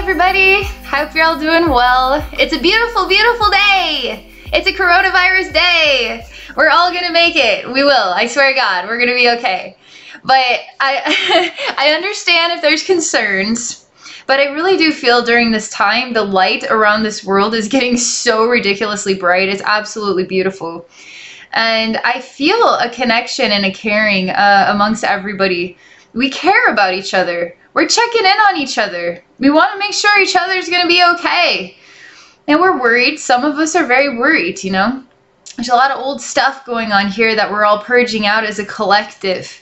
everybody! Hope you're all doing well. It's a beautiful, beautiful day! It's a coronavirus day! We're all gonna make it. We will. I swear to God, we're gonna be okay. But I understand if there's concerns, but I really do feel during this time the light around this world is getting so ridiculously bright. It's absolutely beautiful. And I feel a connection and a caring amongst everybody. We care about each other. We're checking in on each other. We want to make sure each other's going to be okay. And we're worried. Some of us are very worried, you know. There's a lot of old stuff going on here that we're all purging out as a collective.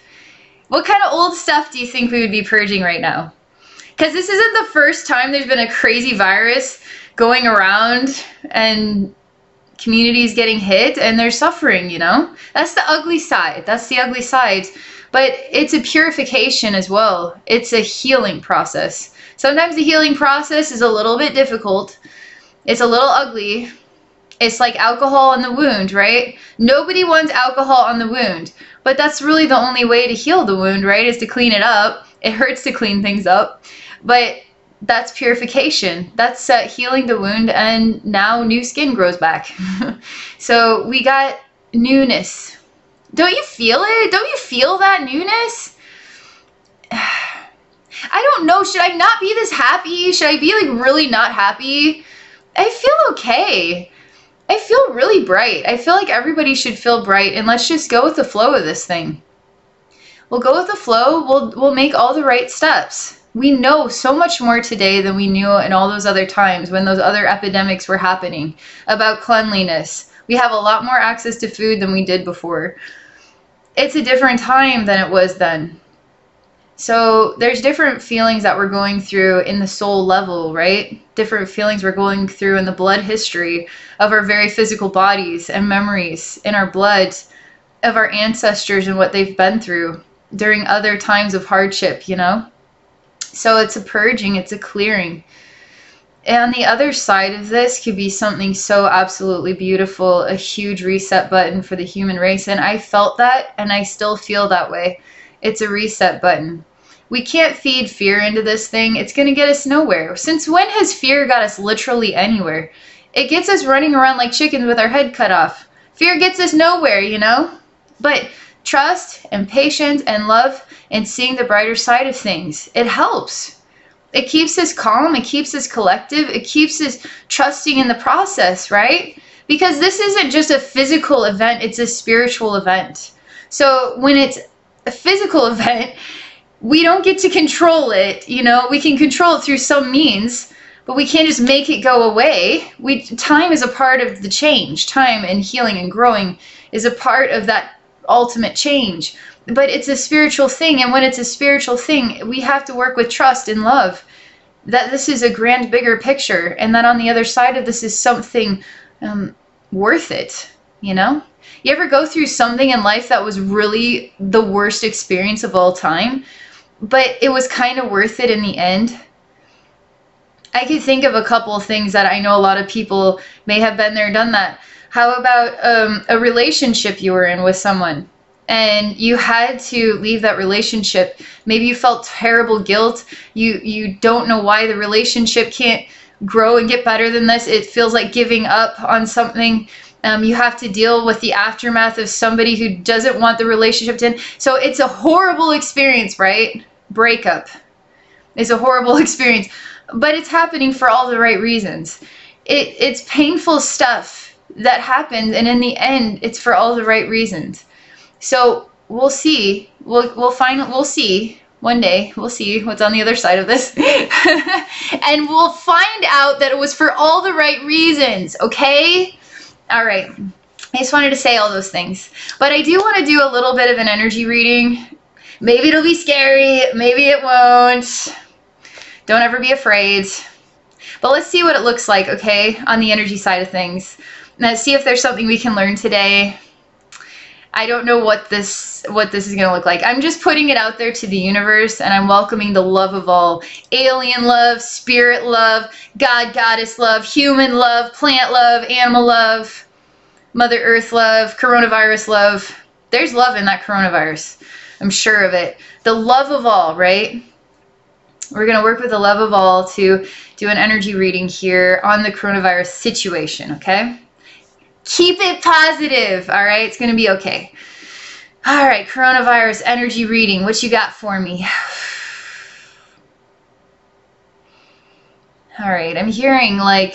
What kind of old stuff do you think we would be purging right now? Because this isn't the first time there's been a crazy virus going around and communities getting hit and they're suffering, you know. That's the ugly side. That's the ugly side. But it's a purification as well. It's a healing process. Sometimes the healing process is a little bit difficult. It's a little ugly. It's like alcohol on the wound, right? Nobody wants alcohol on the wound. But that's really the only way to heal the wound, right? Is to clean it up. It hurts to clean things up. But that's purification. That's healing the wound, and now new skin grows back. So we got newness. Don't you feel it? Don't you feel that newness? I don't know. Should I not be this happy? Should I be like really not happy? I feel okay. I feel really bright. I feel like everybody should feel bright, and let's just go with the flow of this thing. We'll go with the flow. We'll make all the right steps. We know so much more today than we knew in all those other times when those other epidemics were happening about cleanliness. We have a lot more access to food than we did before. It's a different time than it was then. So there's different feelings that we're going through in the soul level, right? Different feelings we're going through in the blood history of our very physical bodies and memories in our blood of our ancestors and what they've been through during other times of hardship, you know? So it's a purging, it's a clearing. And on the other side of this could be something so absolutely beautiful, a huge reset button for the human race. And I felt that, and I still feel that way. It's a reset button. We can't feed fear into this thing. It's going to get us nowhere. Since when has fear got us literally anywhere? It gets us running around like chickens with our head cut off. Fear gets us nowhere, you know? But trust and patience and love and seeing the brighter side of things, it helps. It keeps us calm, it keeps us collective, it keeps us trusting in the process, right? Because this isn't just a physical event, it's a spiritual event. So when it's a physical event, we don't get to control it, you know? We can control it through some means, but we can't just make it go away. Time is a part of the change. Time and healing and growing is a part of that ultimate change. But it's a spiritual thing, and when it's a spiritual thing, we have to work with trust and love that this is a grand, bigger picture, and that on the other side of this is something worth it, you know? You ever go through something in life that was really the worst experience of all time, but it was kind of worth it in the end? I could think of a couple of things that I know a lot of people may have been there, done that. How about a relationship you were in with someone? And you had to leave that relationship. Maybe you felt terrible guilt. You don't know why the relationship can't grow and get better than this. It feels like giving up on something. You have to deal with the aftermath of somebody who doesn't want the relationship to end. So it's a horrible experience, right? Breakup is a horrible experience. But it's happening for all the right reasons. It's painful stuff that happens, and in the end, it's for all the right reasons. So we'll see. We'll see one day. We'll see what's on the other side of this, and we'll find out that it was for all the right reasons. Okay. All right. I just wanted to say all those things, but I do want to do a little bit of an energy reading. Maybe it'll be scary. Maybe it won't. Don't ever be afraid. But let's see what it looks like. Okay, on the energy side of things. Let's see if there's something we can learn today. I don't know what this is going to look like. I'm just putting it out there to the universe, and I'm welcoming the love of all. Alien love, spirit love, God, goddess love, human love, plant love, animal love, Mother Earth love, coronavirus love. There's love in that coronavirus. I'm sure of it. The love of all, right? We're going to work with the love of all to do an energy reading here on the coronavirus situation, okay? Keep it positive, all right? It's going to be okay. All right, coronavirus energy reading. What you got for me? All right, I'm hearing like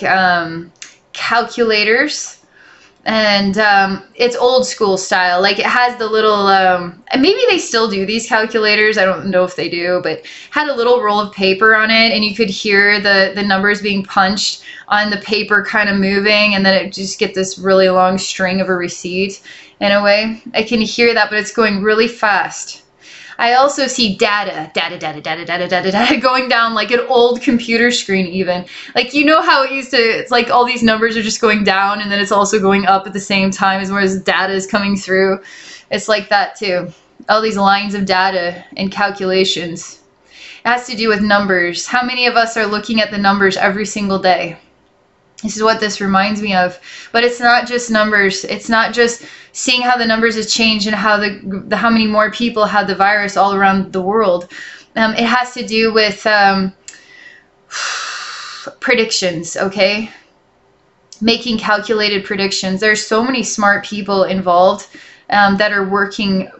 calculators. And it's old school style. Like it has the little, and maybe they still do these calculators. I don't know if they do, but had a little roll of paper on it, and you could hear the numbers being punched on the paper kind of moving, and then it just get this really long string of a receipt in a way. I can hear that, but it's going really fast. I also see data going down like an old computer screen even. Like, you know how it used to, it's like all these numbers are just going down and then it's also going up at the same time as whereas data is coming through. It's like that too. All these lines of data and calculations. It has to do with numbers. How many of us are looking at the numbers every single day? This is what this reminds me of. But it's not just numbers. It's not just seeing how the numbers have changed and how how many more people had the virus all around the world. It has to do with predictions, okay? Making calculated predictions. There's so many smart people involved that are working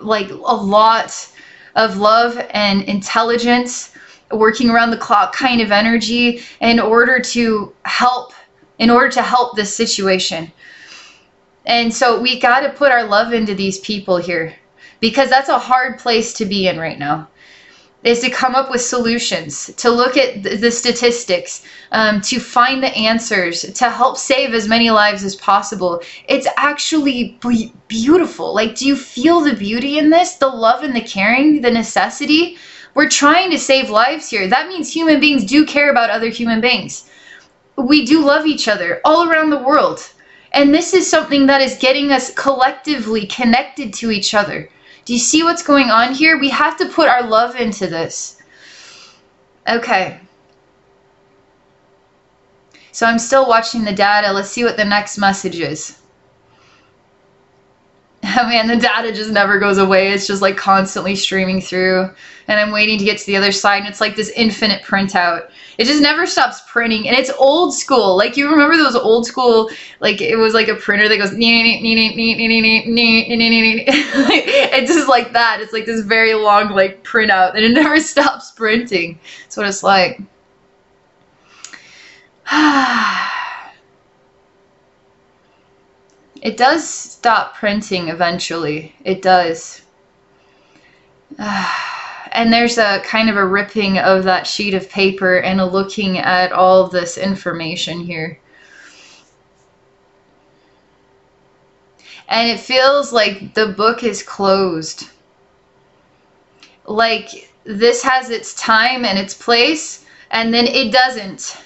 like a lot of love and intelligence, working around the clock kind of energy in order to help this situation. And so we got to put our love into these people here, because that's a hard place to be in right now, is to come up with solutions, to look at the statistics, to find the answers, to help save as many lives as possible. It's actually beautiful. Like, do you feel the beauty in this? The love and the caring, the necessity? We're trying to save lives here. That means human beings do care about other human beings. We do love each other all around the world. And this is something that is getting us collectively connected to each other. Do you see what's going on here? We have to put our love into this. Okay. So I'm still watching the data. Let's see what the next message is. Oh man, the data just never goes away. It's just like constantly streaming through. And I'm waiting to get to the other side, and it's like this infinite printout. It just never stops printing, and it's old school. Like, you remember those old school, like it was like a printer that goes it's just like that. It's like this very long like printout, and it never stops printing. That's what it's like. It does stop printing eventually. It does. And there's a kind of a ripping of that sheet of paper and a looking at all of this information here. And it feels like the book is closed. Like this has its time and its place, and then it doesn't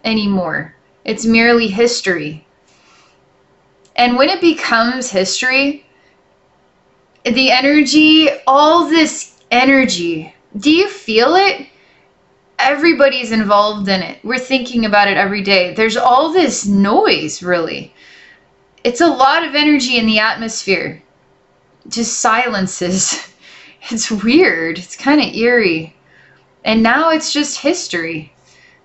anymore. It's merely history. And when it becomes history, the energy, all this energy, do you feel it? Everybody's involved in it. We're thinking about it every day. There's all this noise, really. It's a lot of energy in the atmosphere. Just silences. It's weird. It's kind of eerie. And now it's just history.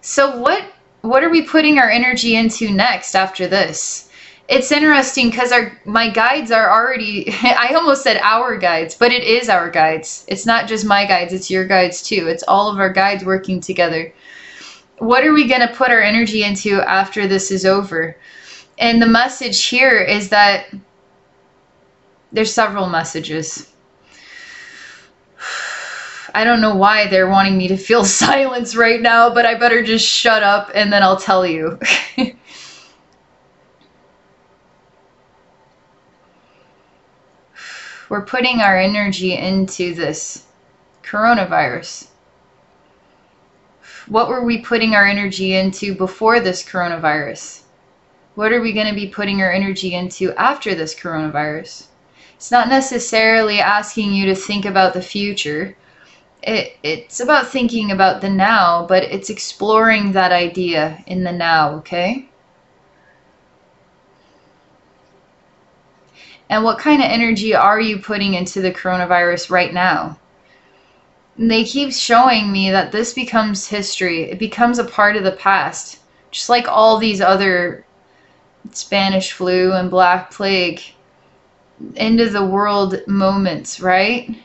So what are we putting our energy into next after this? It's interesting because my guides are already, I almost said our guides, but it is our guides. It's not just my guides, it's your guides too. It's all of our guides working together. What are we going to put our energy into after this is over? And the message here is that there's several messages. I don't know why they're wanting me to feel silence right now, but I better just shut up and then I'll tell you. We're putting our energy into this coronavirus. What were we putting our energy into before this coronavirus? What are we going to be putting our energy into after this coronavirus? It's not necessarily asking you to think about the future. It's about thinking about the now, but it's exploring that idea in the now, okay? And what kind of energy are you putting into the coronavirus right now? And they keep showing me that this becomes history. It becomes a part of the past. Just like all these other Spanish flu and Black Plague, end of the world moments, right?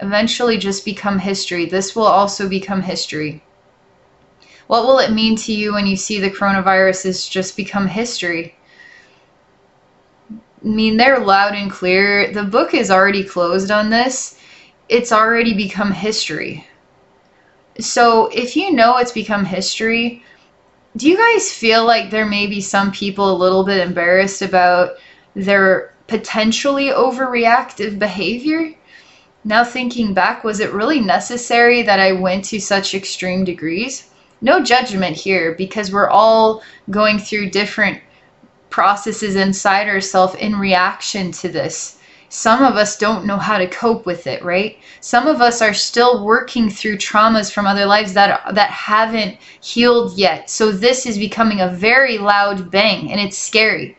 Eventually just become history. This will also become history. What will it mean to you when you see the coronavirus has just become history? I mean, they're loud and clear. The book is already closed on this. It's already become history. So if you know it's become history, do you guys feel like there may be some people a little bit embarrassed about their potentially overreactive behavior? Now thinking back, was it really necessary that I went to such extreme degrees? No judgment here, because we're all going through different processes inside ourselves in reaction to this. Some of us don't know how to cope with it, right? Some of us are still working through traumas from other lives that haven't healed yet. So this is becoming a very loud bang, and it's scary.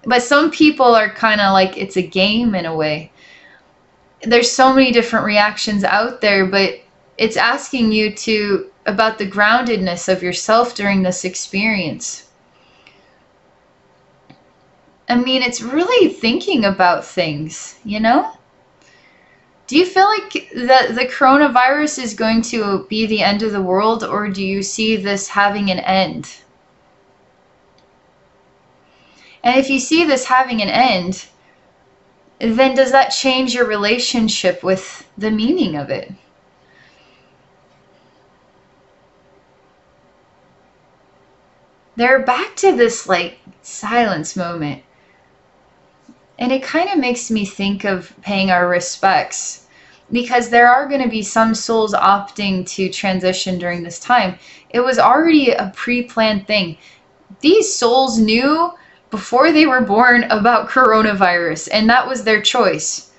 But some people are kind of like it's a game in a way. There's so many different reactions out there, but it's asking you about the groundedness of yourself during this experience. I mean, it's really thinking about things, you know? Do you feel like the coronavirus is going to be the end of the world, or do you see this having an end? And if you see this having an end, then does that change your relationship with the meaning of it? They're back to this like silence moment. And it kind of makes me think of paying our respects, because there are going to be some souls opting to transition during this time. It was already a pre-planned thing. These souls knew before they were born about coronavirus, and that was their choice.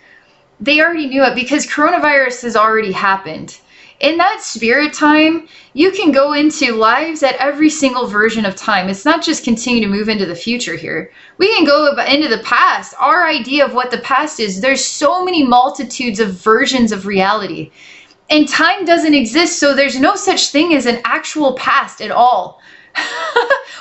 They already knew it because coronavirus has already happened. In that spirit time, you can go into lives at every single version of time. It's not just continue to move into the future here. We can go into the past. Our idea of what the past is, there's so many multitudes of versions of reality. And time doesn't exist, so there's no such thing as an actual past at all.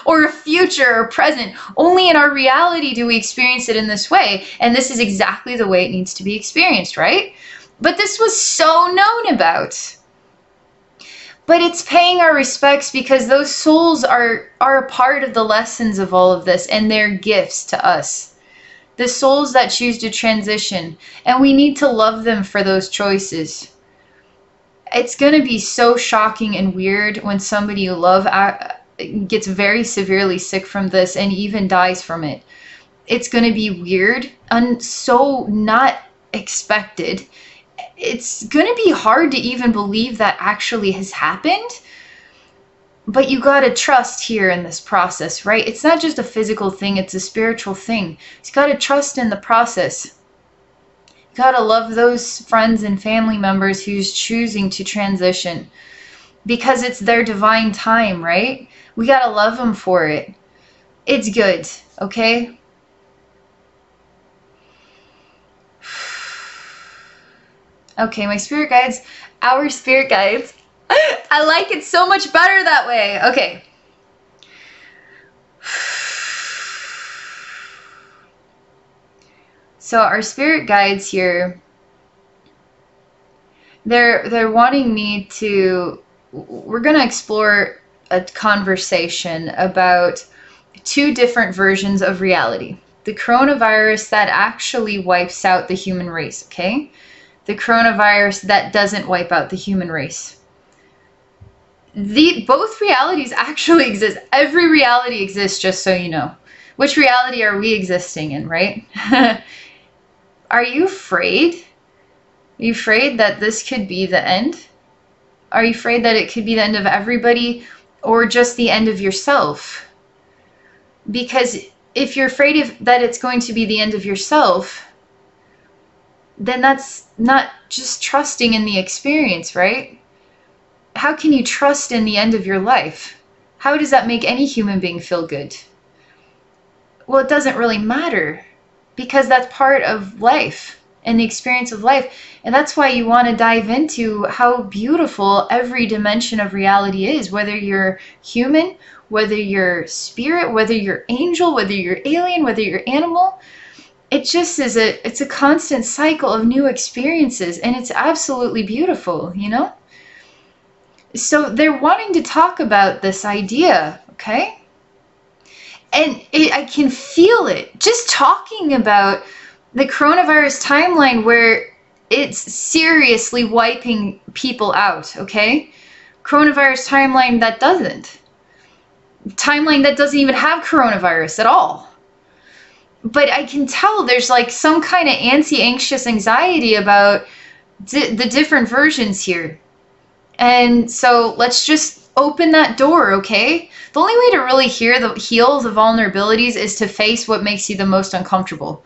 Or a future or present. Only in our reality do we experience it in this way. And this is exactly the way it needs to be experienced, right? But this was so known about. But it's paying our respects because those souls are a part of the lessons of all of this, and they're gifts to us. The souls that choose to transition, and we need to love them for those choices. It's going to be so shocking and weird when somebody you love gets very severely sick from this and even dies from it. It's going to be weird and so not expected. It's going to be hard to even believe that actually has happened. But you got to trust here in this process, right? It's not just a physical thing, it's a spiritual thing. You got to trust in the process. You got to love those friends and family members who's choosing to transition, because it's their divine time, right? We got to love them for it. It's good, okay? Okay, my spirit guides, our spirit guides. I like it so much better that way. Okay. So our spirit guides here, they're wanting me to, we're going to explore a conversation about two different versions of reality. The coronavirus that actually wipes out the human race, okay? The coronavirus that doesn't wipe out the human race. Both realities actually exist. Every reality exists, just so you know. Which reality are we existing in, right? Are you afraid? Are you afraid that this could be the end? Are you afraid that it could be the end of everybody, or just the end of yourself? Because if you're afraid that it's going to be the end of yourself, then that's not just trusting in the experience, right? How can you trust in the end of your life? How does that make any human being feel good? Well, it doesn't really matter, because that's part of life, and the experience of life. And that's why you want to dive into how beautiful every dimension of reality is, whether you're human, whether you're spirit, whether you're angel, whether you're alien, whether you're animal. It just is it's a constant cycle of new experiences, and it's absolutely beautiful, you know? So they're wanting to talk about this idea, okay? And I can feel it. Just talking about the coronavirus timeline where it's seriously wiping people out, okay? Coronavirus timeline that doesn't. Timeline that doesn't even have coronavirus at all. But I can tell there's like some kind of anxious anxiety about the different versions here. And so let's just open that door, okay? The only way to really heal the vulnerabilities is to face what makes you the most uncomfortable.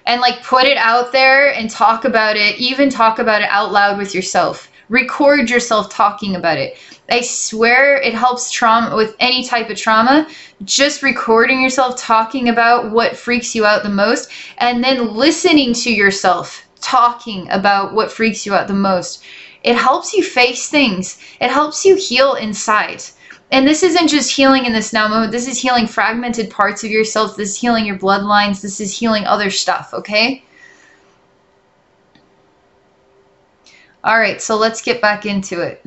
And like put it out there and talk about it, even talk about it out loud with yourself. Record yourself talking about it. I swear it helps trauma with any type of trauma. Just recording yourself talking about what freaks you out the most, and then listening to yourself talking about what freaks you out the most. It helps you face things. It helps you heal inside. And this isn't just healing in this now moment. This is healing fragmented parts of yourself. This is healing your bloodlines. This is healing other stuff, okay? All right, so let's get back into it.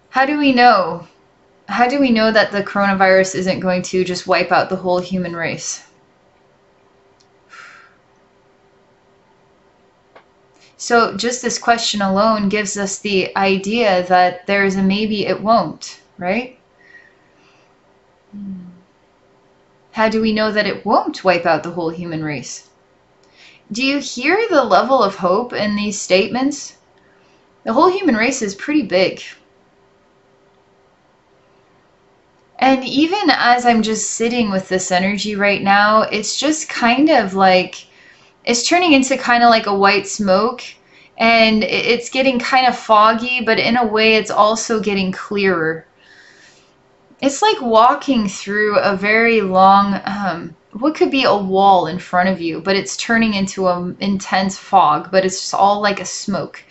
How do we know? How do we know that the coronavirus isn't going to just wipe out the whole human race? So just this question alone gives us the idea that there is a maybe it won't, right? How do we know that it won't wipe out the whole human race? Do you hear the level of hope in these statements? The whole human race is pretty big. And even as I'm just sitting with this energy right now, it's just kind of like, it's turning into kind of like a white smoke, and it's getting kind of foggy, but in a way it's also getting clearer. It's like walking through a very long, what could be a wall in front of you, but it's turning into an intense fog, but it's just all like a smoke.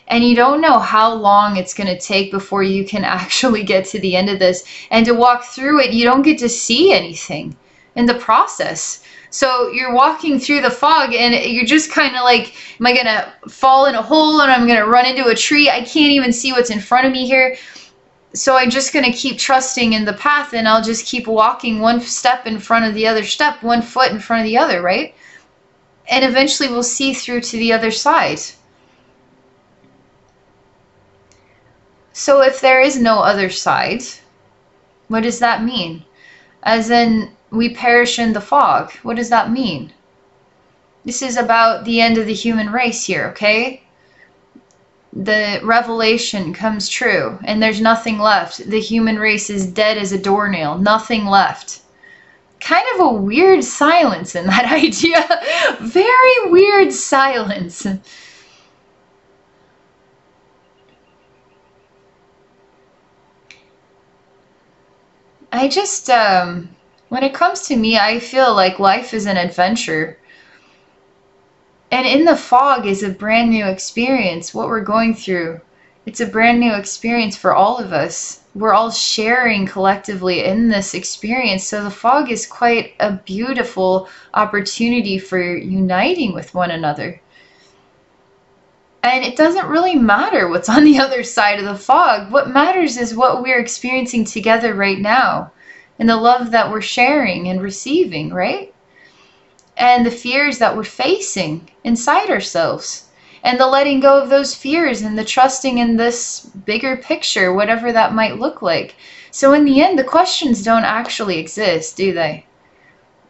And you don't know how long it's going to take before you can actually get to the end of this. And to walk through it, you don't get to see anything in the process. So you're walking through the fog and you're just kind of like, am I going to fall in a hole and I'm going to run into a tree? I can't even see what's in front of me here. So I'm just going to keep trusting in the path, and I'll just keep walking one step in front of the other step, 1 foot in front of the other, right? And eventually we'll see through to the other side. So if there is no other side, what does that mean? As in, we perish in the fog. What does that mean? This is about the end of the human race here, okay? The revelation comes true, and there's nothing left. The human race is dead as a doornail. Nothing left. Kind of a weird silence in that idea. Very weird silence. I just, when it comes to me, I feel like life is an adventure. And in the fog is a brand new experience. What we're going through, it's a brand new experience for all of us. We're all sharing collectively in this experience. So the fog is quite a beautiful opportunity for uniting with one another. And it doesn't really matter what's on the other side of the fog. What matters is what we're experiencing together right now, and the love that we're sharing and receiving, right? And the fears that we're facing inside ourselves, and the letting go of those fears, and the trusting in this bigger picture, whatever that might look like. So in the end, the questions don't actually exist, do they?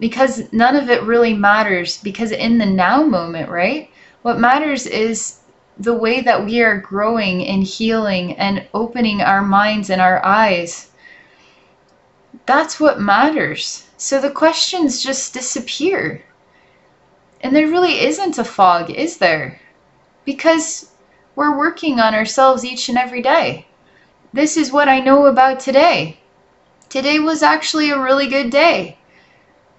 Because none of it really matters, because in the now moment, right? What matters is the way that we are growing and healing and opening our minds and our eyes. That's what matters. So the questions just disappear. And there really isn't a fog, is there? Because we're working on ourselves each and every day. This is what I know about today. Today was actually a really good day.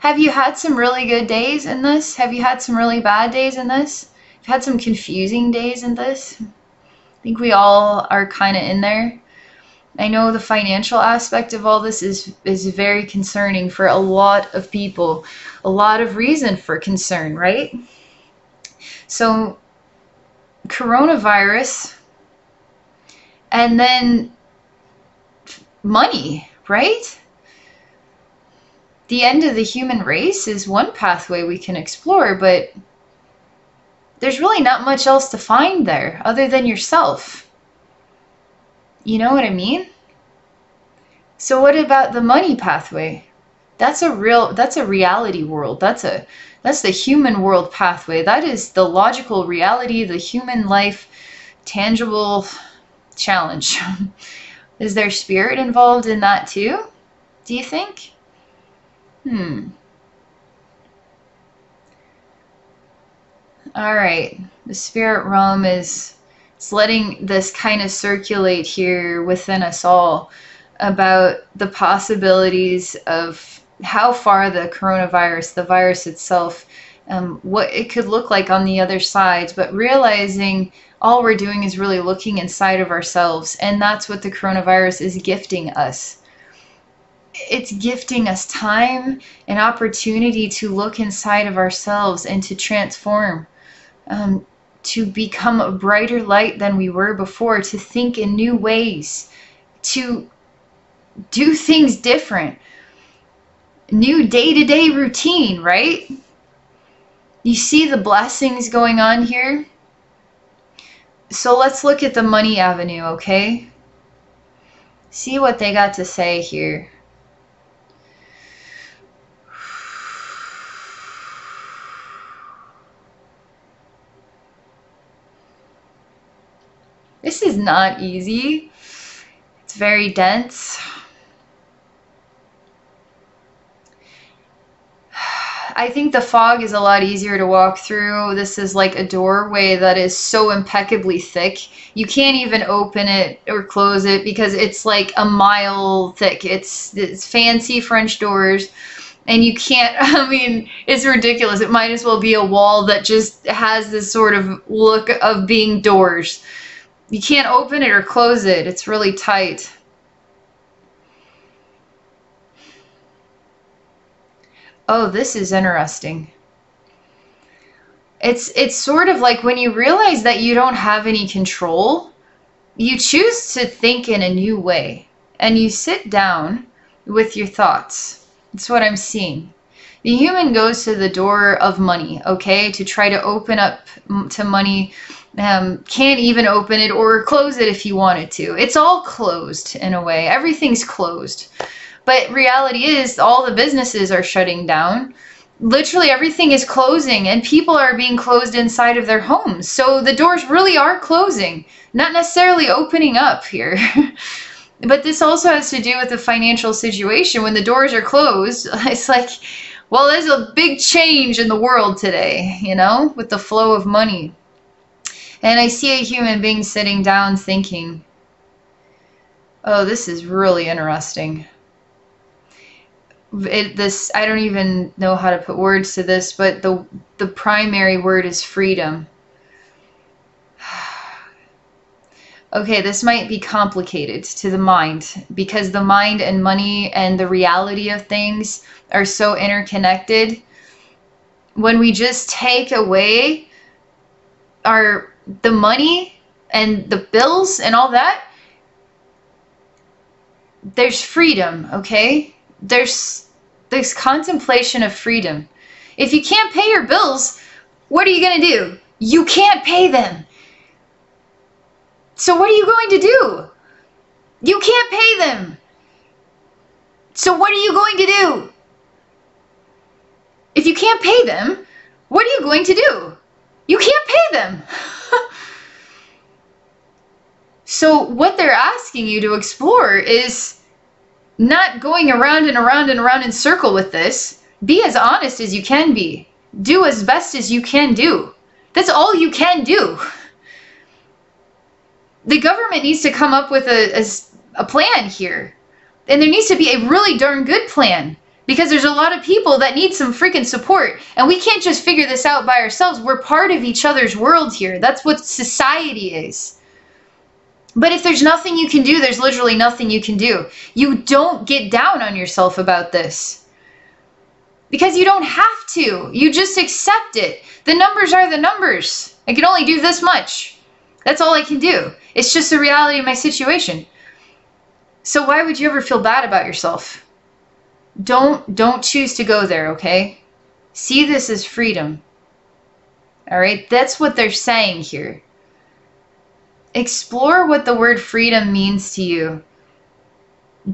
Have you had some really good days in this? Have you had some really bad days in this? Have you had some confusing days in this? I think we all are kind of in there. I know the financial aspect of all this is very concerning for a lot of people. A lot of reason for concern, right? So, coronavirus, and then money, right? The end of the human race is one pathway we can explore, but there's really not much else to find there other than yourself. You know what I mean? So what about the money pathway? That's a reality world. That's the human world pathway. That is the logical reality, the human life, tangible challenge. Is there spirit involved in that too? Do you think? All right. The spirit realm is letting this kind of circulate here within us all about the possibilities of how far the coronavirus, the virus itself, what it could look like on the other side, but realizing all we're doing is really looking inside of ourselves, and that's what the coronavirus is gifting us. It's gifting us time and opportunity to look inside of ourselves and to transform, to become a brighter light than we were before, to think in new ways, to do things different. New day-to-day routine, right? You see the blessings going on here? So let's look at the money avenue, okay? See what they got to say here. This is not easy. It's very dense. I think the fog is a lot easier to walk through. This is like a doorway that is so impeccably thick. You can't even open it or close it because it's like a mile thick. It's fancy French doors. And you can't, I mean, it's ridiculous. It might as well be a wall that just has this sort of look of being doors. You can't open it or close it. It's really tight. Oh, this is interesting. It's sort of like when you realize that you don't have any control, you choose to think in a new way. And you sit down with your thoughts. That's what I'm seeing. The human goes to the door of money, okay, to try to open up to money. Can't even open it or close it if you wanted to. It's all closed in a way. Everything's closed. But reality is all the businesses are shutting down. Literally everything is closing and people are being closed inside of their homes. So the doors really are closing, not necessarily opening up here. But this also has to do with the financial situation. When the doors are closed, it's like, well, there's a big change in the world today, you know, with the flow of money. And I see a human being sitting down thinking, oh, this is really interesting. I don't even know how to put words to this, but the primary word is freedom. Okay, this might be complicated to the mind because the mind and money and the reality of things are so interconnected. When we just take away the money and the bills and all that, there's freedom, okay? There's this contemplation of freedom. If you can't pay your bills, what are you going to do? You can't pay them. So what are you going to do? You can't pay them. So what are you going to do? If you can't pay them, what are you going to do? You can't pay them. So what they're asking you to explore is not going around and around and around in circle with this. Be as honest as you can be. Do as best as you can do. That's all you can do. The government needs to come up with a plan here. And there needs to be a really darn good plan. Because there's a lot of people that need some freaking support. And we can't just figure this out by ourselves. We're part of each other's world here. That's what society is. But if there's nothing you can do, there's literally nothing you can do. You don't get down on yourself about this. Because you don't have to. You just accept it. The numbers are the numbers. I can only do this much. That's all I can do. It's just the reality of my situation. So why would you ever feel bad about yourself? Don't choose to go there, okay? See this as freedom. All right? That's what they're saying here. Explore what the word freedom means to you.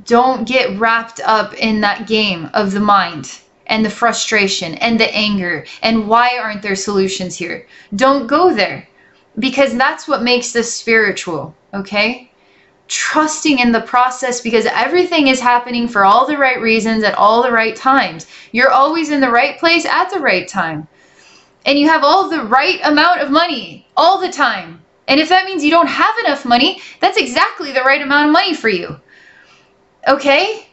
Don't get wrapped up in that game of the mind and the frustration and the anger and why aren't there solutions here. Don't go there, because that's what makes this spiritual, okay? Trusting in the process, because everything is happening for all the right reasons at all the right times. You're always in the right place at the right time. And you have all the right amount of money all the time. And if that means you don't have enough money, that's exactly the right amount of money for you. Okay?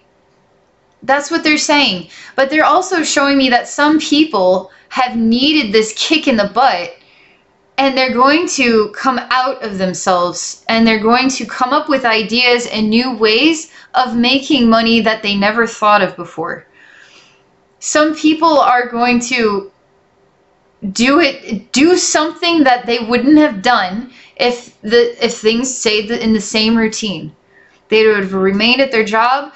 That's what they're saying. But they're also showing me that some people have needed this kick in the butt, and they're going to come out of themselves, and they're going to come up with ideas and new ways of making money that they never thought of before. Some people are going to do something that they wouldn't have done if things stayed in the same routine. They would have remained at their job,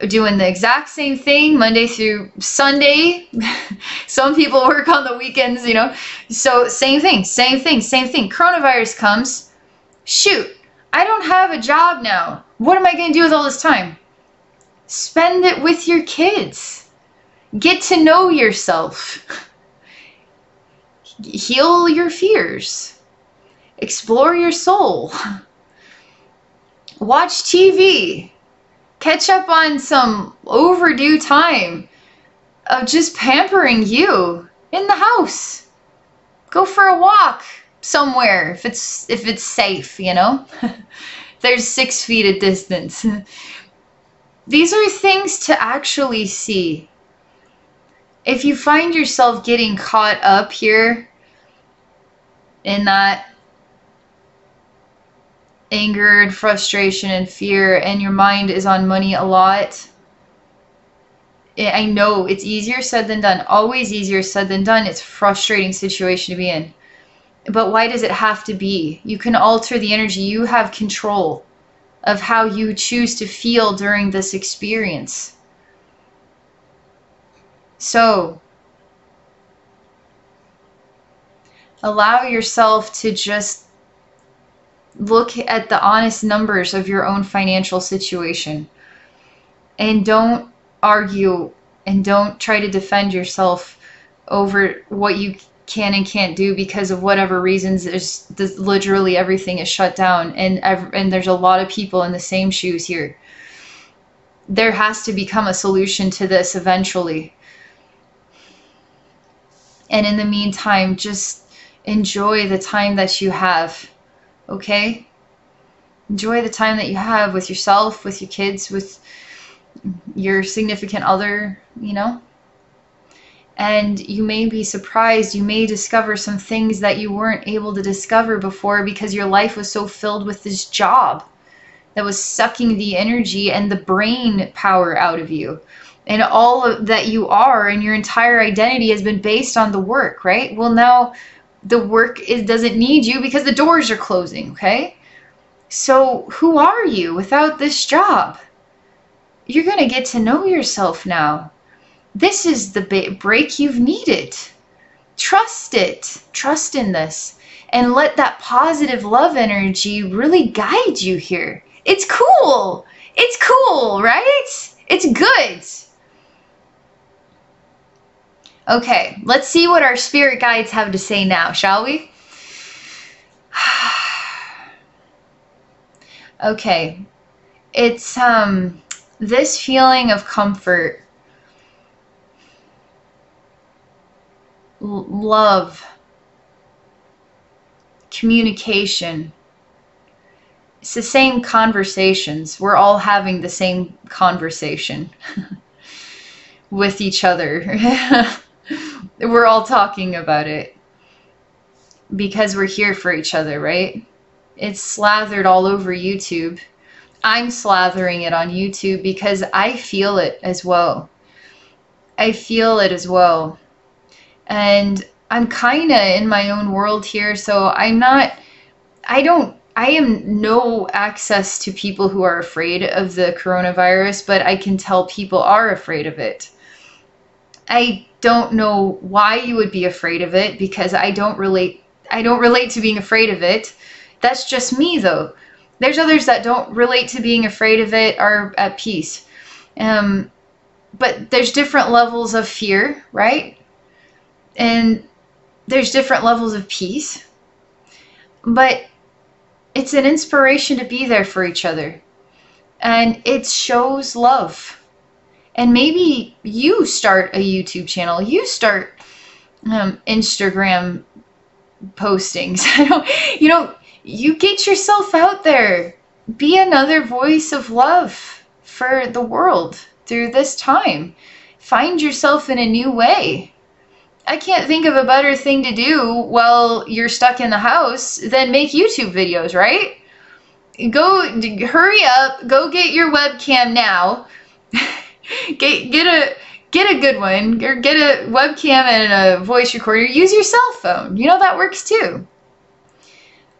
doing the exact same thing Monday through Sunday. Some people work on the weekends, you know. So same thing. Coronavirus comes. Shoot, I don't have a job now. What am I going to do with all this time? Spend it with your kids. Get to know yourself. Heal your fears. Explore your soul. Watch TV. Catch up on some overdue time of just pampering you in the house. Go for a walk somewhere if it's safe, you know. There's 6 feet of distance. These are things to actually see. If you find yourself getting caught up here in that anger and frustration and fear, and your mind is on money a lot, I know it's easier said than done. Always easier said than done. It's a frustrating situation to be in. But why does it have to be? You can alter the energy. You have control of how you choose to feel during this experience. So allow yourself to just look at the honest numbers of your own financial situation, and don't argue and don't try to defend yourself over what you can and can't do because of whatever reasons. Literally everything is shut down, and there's a lot of people in the same shoes here. There has to become a solution to this eventually. And in the meantime, just enjoy the time that you have. Okay? Enjoy the time that you have with yourself, with your kids, with your significant other, you know? And you may be surprised. You may discover some things that you weren't able to discover before because your life was so filled with this job that was sucking the energy and the brain power out of you. And all that you are and your entire identity has been based on the work, right? Well, now the work doesn't need you because the doors are closing, okay? So who are you without this job? You're going to get to know yourself now. This is the break you've needed. Trust it. Trust in this. And let that positive love energy really guide you here. It's cool. It's cool, right? It's good. Okay, let's see what our spirit guides have to say now, shall we? Okay, it's this feeling of comfort, love, communication. It's the same conversations. We're all having the same conversation. with each other. We're all talking about it because we're here for each other, right? It's slathered all over YouTube. I'm slathering it on YouTube because I feel it as well. I feel it as well. And I'm kind of in my own world here, so I am no access to people who are afraid of the coronavirus, but I can tell people are afraid of it. I don't know why you would be afraid of it because I don't relate to being afraid of it. That's just me though. There's others that don't relate to being afraid of it, are at peace. But there's different levels of fear, right? And there's different levels of peace. But it's an inspiration to be there for each other. And it shows love. And maybe you start a YouTube channel. You start Instagram postings. You get yourself out there. Be another voice of love for the world through this time. Find yourself in a new way. I can't think of a better thing to do while you're stuck in the house than make YouTube videos, right? Hurry up, go get your webcam now. Get a good one, or get a webcam and a voice recorder. Use your cell phone. That works too.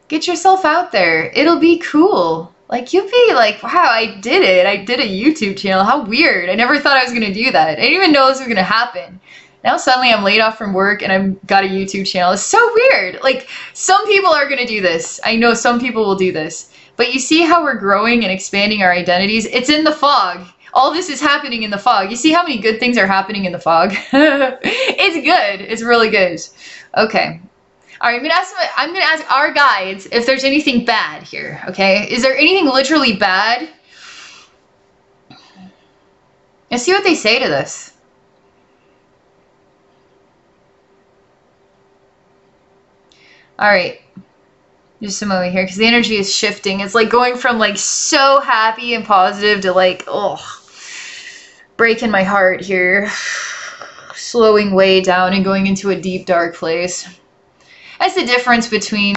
Get yourself out there. It'll be cool. Like, you'll be like, wow, I did it. I did a YouTube channel. How weird. I never thought I was going to do that. I didn't even know this was going to happen. Now suddenly I'm laid off from work and I've got a YouTube channel. It's so weird. Like, some people are going to do this. I know some people will do this. But you see how we're growing and expanding our identities? It's in the fog. All this is happening in the fog. You see how many good things are happening in the fog? It's good. It's really good. Okay. All right, I'm gonna ask our guides if there's anything bad here, okay? Is there anything literally bad? Let's see what they say to this. All right. Just a moment here, because the energy is shifting. It's like going from like so happy and positive to like, oh, breaking my heart here. Slowing way down and going into a deep, dark place. That's the difference between,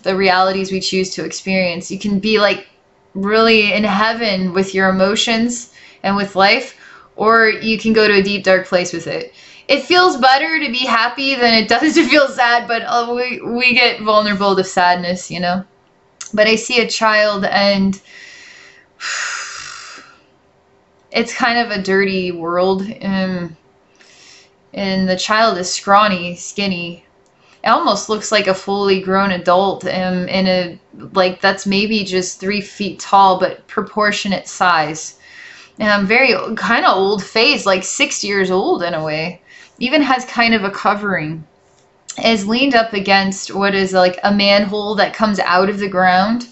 the realities we choose to experience. You can be like really in heaven with your emotions and with life, or you can go to a deep, dark place with it. It feels better to be happy than it does to feel sad, but we get vulnerable to sadness, But I see a child and it's kind of a dirty world. And the child is scrawny, skinny. It almost looks like a fully grown adult that's maybe just 3 feet tall, but proportionate size. And very kind of old face, like 6 years old in a way. Even has kind of a covering. Is leaned up against what is like a manhole that comes out of the ground.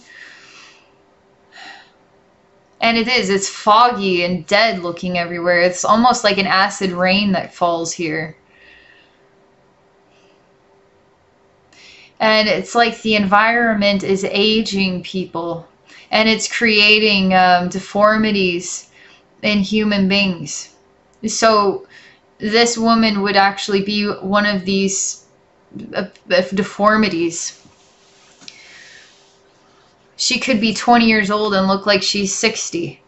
And it's foggy and dead looking everywhere. It's almost like an acid rain that falls here. And it's like the environment is aging people. And it's creating deformities in human beings. So this woman would actually be one of these deformities. She could be 20 years old and look like she's 60.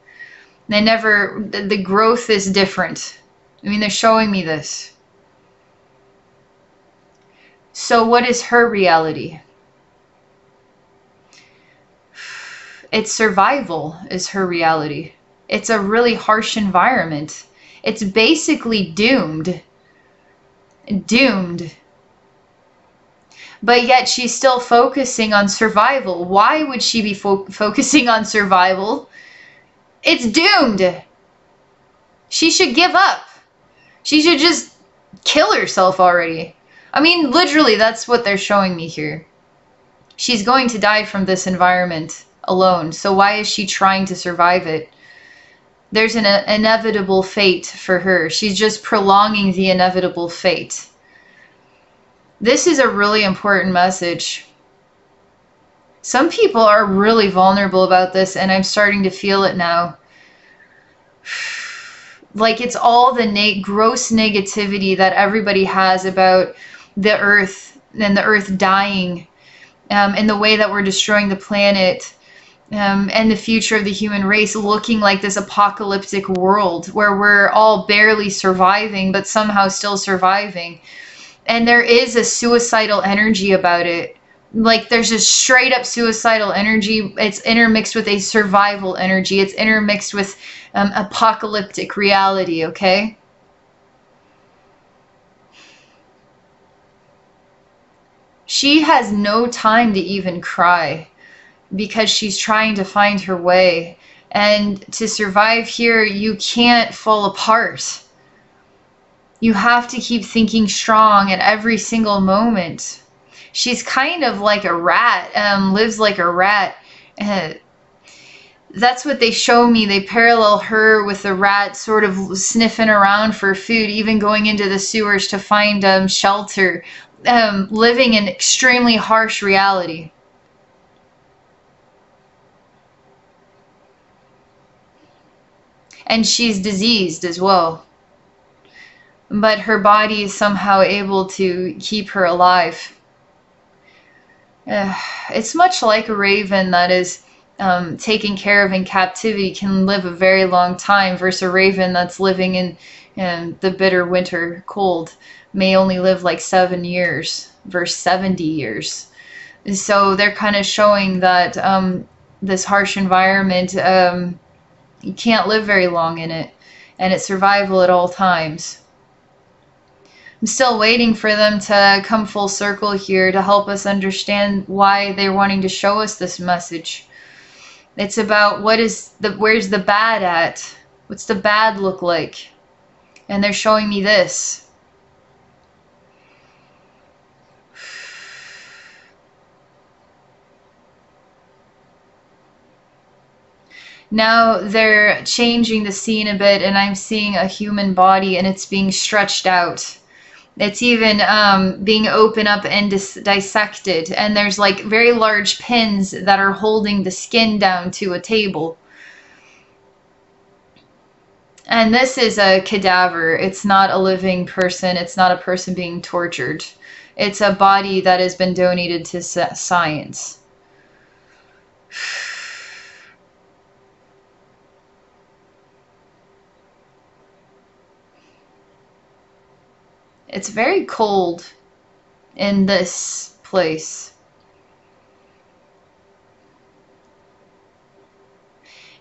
The growth is different. I mean, they're showing me this. So what is her reality? It's survival is her reality. It's a really harsh environment. It's basically doomed. Doomed. But yet she's still focusing on survival. Why would she be focusing on survival? It's doomed. She should give up. She should just kill herself already. I mean, literally, that's what they're showing me here. She's going to die from this environment alone. So why is she trying to survive it? There's an inevitable fate for her. She's just prolonging the inevitable fate. This is a really important message. Some people are really vulnerable about this, and I'm starting to feel it now. Like it's all the gross negativity that everybody has about the earth and the earth dying, and the way that we're destroying the planet, and the future of the human race looking like this apocalyptic world where we're all barely surviving, but somehow still surviving. And there is a suicidal energy about it. Like there's just straight up suicidal energy. It's intermixed with a survival energy. It's intermixed with apocalyptic reality, okay? She has no time to even cry because she's trying to find her way. And to survive here, you can't fall apart. You have to keep thinking strong at every single moment. She's kind of like a rat, lives like a rat. That's what they show me. They parallel her with a rat sort of sniffing around for food, even going into the sewers to find shelter, living in extremely harsh reality. And she's diseased as well. But her body is somehow able to keep her alive. It's much like a raven that is taken care of in captivity can live a very long time, versus a raven that's living in the bitter winter cold may only live like 7 years versus 70 years. So they're kind of showing that this harsh environment, you can't live very long in it, and it's survival at all times. I'm still waiting for them to come full circle here to help us understand why they're wanting to show us this message. It's about where's the bad at? What's the bad look like? And they're showing me this. Now they're changing the scene a bit, and I'm seeing a human body, and it's being stretched out. It's even being opened up and dissected, and there's like very large pins that are holding the skin down to a table. And this is a cadaver. It's not a living person. It's not a person being tortured. It's a body that has been donated to science. It's very cold in this place.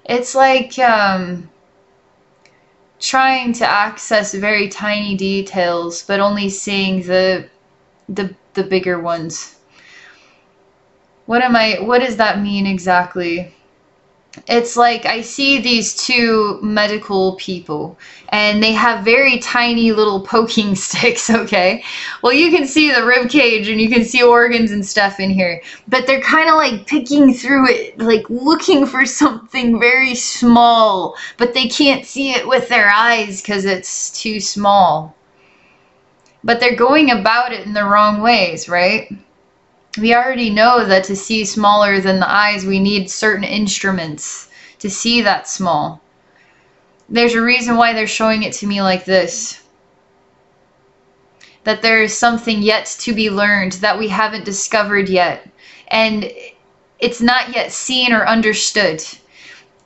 It's like trying to access very tiny details, but only seeing the bigger ones. What does that mean exactly? It's like I see these two medical people, and they have very tiny little poking sticks, okay? Well, you can see the rib cage, and you can see organs and stuff in here, but they're kind of like picking through it, like looking for something very small, but they can't see it with their eyes because it's too small. But they're going about it in the wrong ways, right? We already know that to see smaller than the eyes, we need certain instruments to see that small. There's a reason why they're showing it to me like this. That there is something yet to be learned that we haven't discovered yet. And it's not yet seen or understood.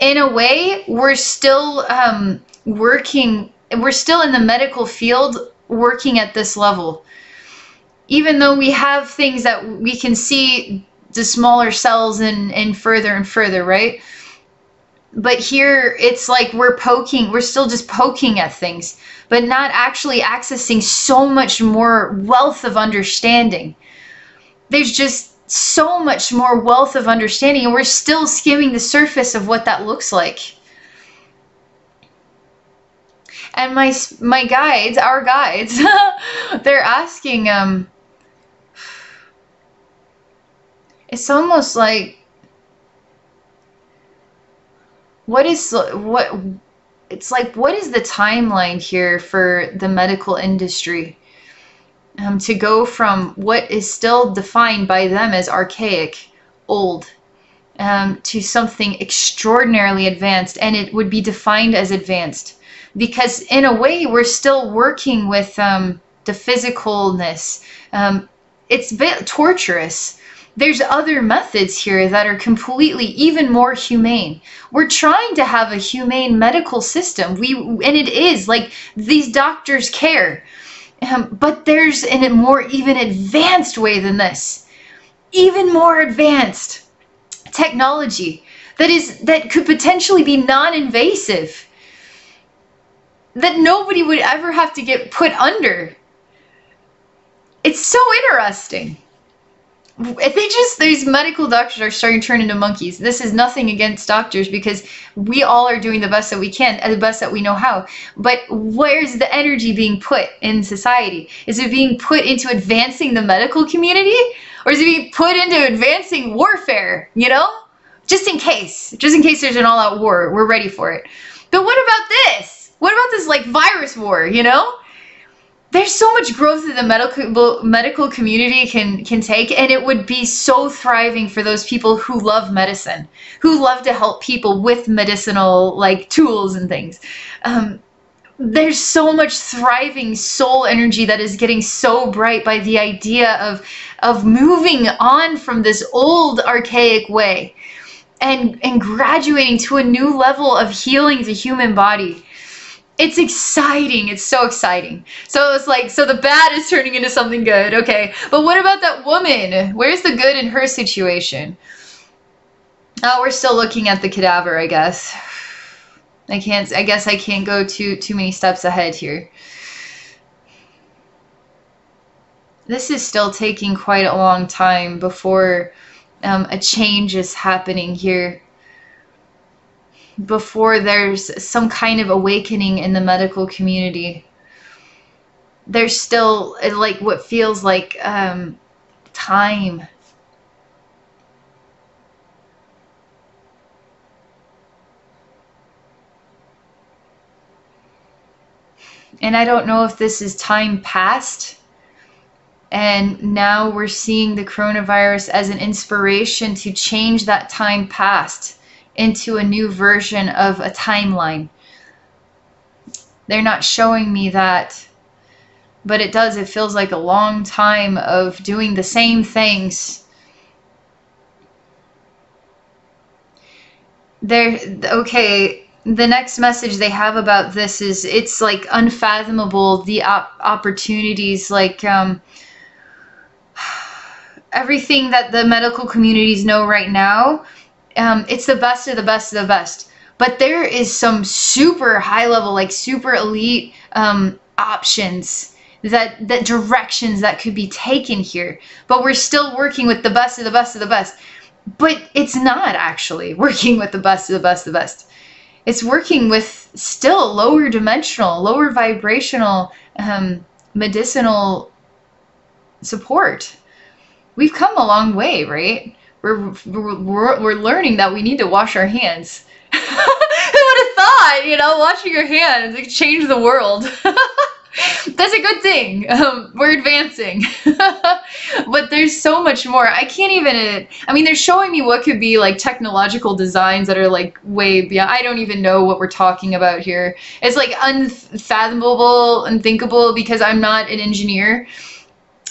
In a way, we're still working, we're still in the medical field working at this level. Even though we have things that we can see the smaller cells and further, right? But here it's like we're still just poking at things, but not actually accessing so much more wealth of understanding. There's just so much more wealth of understanding, and we're still skimming the surface of what that looks like. And my guides, our guides, they're asking, it's almost like, what is the timeline here for the medical industry to go from what is still defined by them as archaic, old, to something extraordinarily advanced, and it would be defined as advanced. because in a way we're still working with the physicalness. It's a bit torturous. There's other methods here that are completely even more humane. We're trying to have a humane medical system. And it is like these doctors care. But there's a more even advanced way than this. Even more advanced technology that could potentially be non-invasive. That nobody would ever have to get put under. It's so interesting. These medical doctors are starting to turn into monkeys. This is nothing against doctors, because we all are doing the best that we can, and the best that we know how. But where's the energy being put in society? Is it being put into advancing the medical community? Or is it being put into advancing warfare, you know? Just in case there's an all-out war, we're ready for it. But what about this? What about this like virus war, you know? There's so much growth that the medical community can take, and it would be so thriving for those people who love medicine, who love to help people with medicinal like tools and things. There's so much thriving soul energy that is getting so bright by the idea of moving on from this old archaic way and graduating to a new level of healing the human body. It's exciting. It's so exciting. So it's like, so the bad is turning into something good. Okay. But what about that woman? Where's the good in her situation? Oh, we're still looking at the cadaver, I guess. I guess I can't go too many steps ahead here. This is still taking quite a long time before a change is happening here. Before there's some kind of awakening in the medical community. There's still like what feels like time. And I don't know if this is time past, and now we're seeing the coronavirus as an inspiration to change that time past into a new version of a timeline. They're not showing me that, but it does. It feels like a long time of doing the same things. Okay, the next message they have about this is it's like unfathomable, the opportunities, like everything that the medical communities know right now. It's the best of the best of the best. But there is some super high level, like super elite options, that directions that could be taken here. But we're still working with the best of the best of the best. But it's not actually working with the best of the best of the best. It's working with still lower dimensional, lower vibrational, medicinal support. We've come a long way, right? We're learning that we need to wash our hands. Who would have thought, you know, washing your hands could change the world. That's a good thing. We're advancing. But there's so much more. I can't even, I mean, they're showing me what could be like technological designs that are like way beyond. I don't even know what we're talking about here. It's like unfathomable, unthinkable, because I'm not an engineer.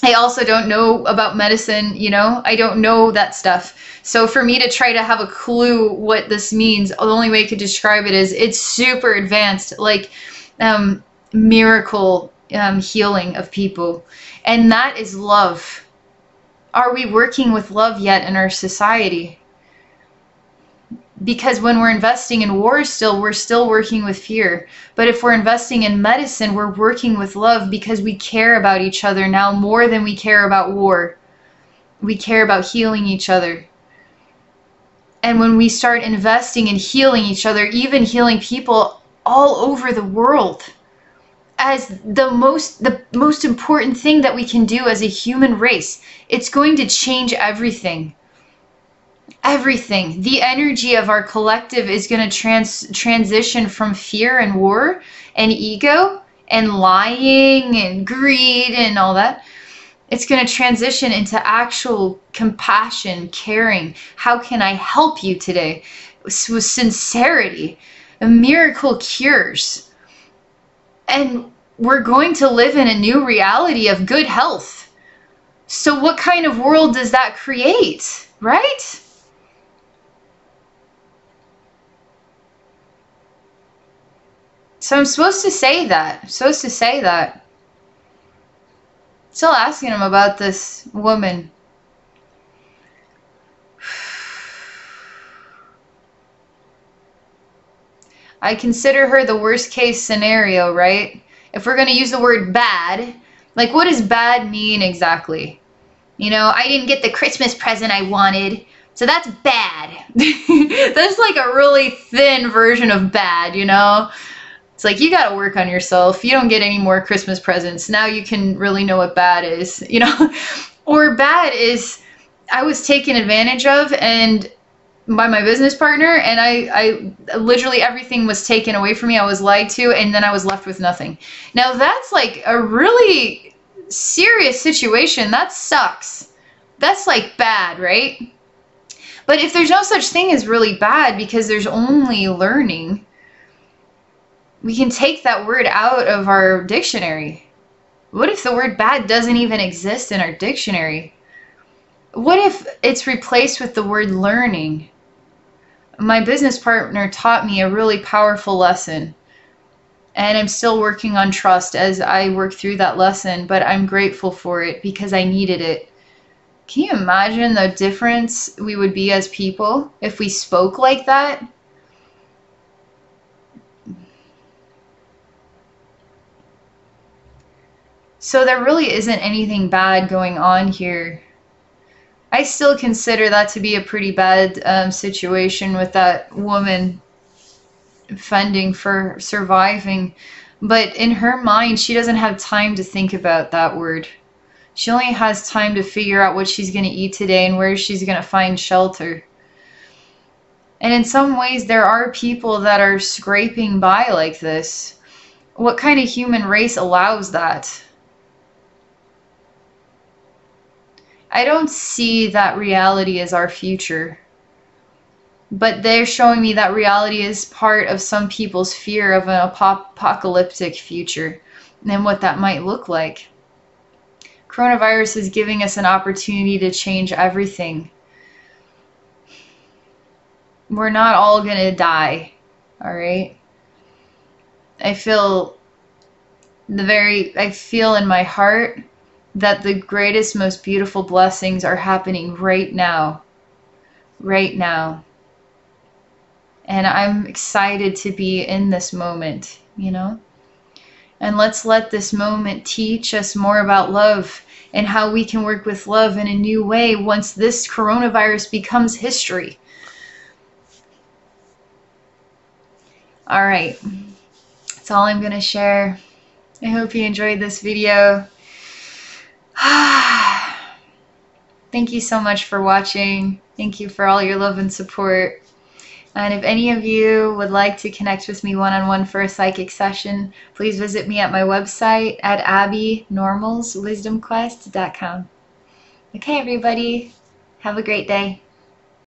I also don't know about medicine, you know, I don't know that stuff. So for me to try to have a clue what this means, the only way I could describe it is it's super advanced, like miracle healing of people. And that is love. Are we working with love yet in our society? Because when we're investing in war still, we're still working with fear. But if we're investing in medicine, we're working with love because we care about each other now more than we care about war. We care about healing each other. And when we start investing in healing each other, even healing people all over the world, as the most important thing that we can do as a human race, it's going to change everything. Everything. The energy of our collective is going to transition from fear and war and ego and lying and greed and all that. It's going to transition into actual compassion, caring. How can I help you today? With sincerity. A miracle cures. And we're going to live in a new reality of good health. So what kind of world does that create, right? So I'm supposed to say that. I'm supposed to say that. Still asking him about this woman. I consider her the worst case scenario, right? If we're going to use the word bad, like what does bad mean exactly? You know, I didn't get the Christmas present I wanted, so that's bad. That's like a really thin version of bad, you know? It's like, you got to work on yourself. You don't get any more Christmas presents. Now you can really know what bad is, you know? Or bad is, I was taken advantage of and by my business partner, and I literally everything was taken away from me. I was lied to, and then I was left with nothing. Now that's like a really serious situation. That sucks. That's like bad, right? But if there's no such thing as really bad because there's only learning, we can take that word out of our dictionary. What if the word bad doesn't even exist in our dictionary? What if it's replaced with the word learning? My business partner taught me a really powerful lesson, and I'm still working on trust as I work through that lesson, but I'm grateful for it because I needed it. Can you imagine the difference we would be as people if we spoke like that? So there really isn't anything bad going on here. I still consider that to be a pretty bad situation with that woman fending for surviving. But in her mind, she doesn't have time to think about that word. She only has time to figure out what she's going to eat today and where she's going to find shelter. And in some ways, there are people that are scraping by like this. What kind of human race allows that? I don't see that reality as our future, but they're showing me that reality is part of some people's fear of an apocalyptic future and what that might look like. Coronavirus is giving us an opportunity to change everything. We're not all going to die, all right? I feel in my heart that the greatest, most beautiful blessings are happening right now. Right now. And I'm excited to be in this moment, you know? And let's let this moment teach us more about love and how we can work with love in a new way once this coronavirus becomes history. All right. That's all I'm going to share. I hope you enjoyed this video. Thank you so much for watching. Thank you for all your love and support. And if any of you would like to connect with me one-on-one for a psychic session, please visit me at my website at abbeynormalswisdomquest.com. Okay, everybody. Have a great day.